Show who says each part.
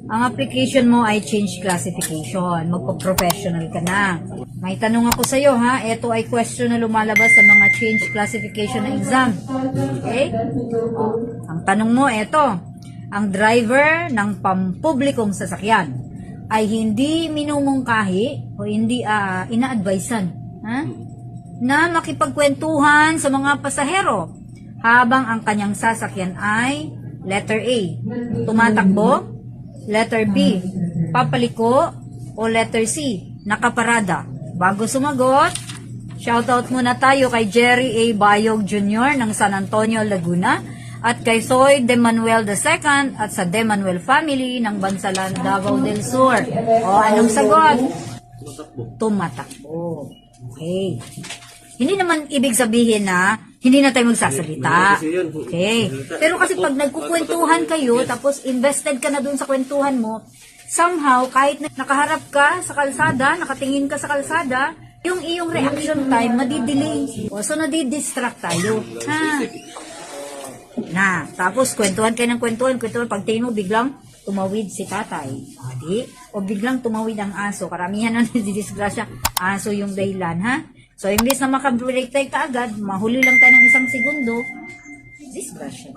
Speaker 1: ang application mo ay change classification. Magpo-professional ka na. May tanong ako sa iyo ha. Ito ay question na lumalabas sa mga change classification na exam. Okay? Ang tanong mo, ito. Ang driver ng pampublikong sasakyan ay hindi minumungkahi o hindi ina-advisean na makipagkwentuhan sa mga pasahero habang ang kanyang sasakyan ay letter A, tumatakbo, letter B, papaliko, o letter C, nakaparada. Bago sumagot, shoutout muna tayo kay Jerry A. Bayog Jr. ng San Antonio, Laguna at kay Soy De Manuel II at sa De Manuel family ng Bansalan, Davao del Sur. O, anong sagot? Tumatakbo. Okay. Hindi naman ibig sabihin na hindi na tayo magsasalita. Okay. Pero kasi pag nagkukwentuhan kayo, tapos invested ka na dun sa kwentuhan mo, somehow, kahit na nakaharap ka sa kalsada, nakatingin ka sa kalsada, yung iyong reaction time, madidelay. So, nadidistract tayo. Tapos, kwentuhan kayo ng kwentuhan. Pag tingin mo, biglang tumawid si tatay. O biglang tumawid ang aso. Karamihan na nadidisgrasya. Aso yung dahilan, ha? So, imbis na makabreak tayo kaagad, mahuli lang tayo ng 1 segundo, disgrasya.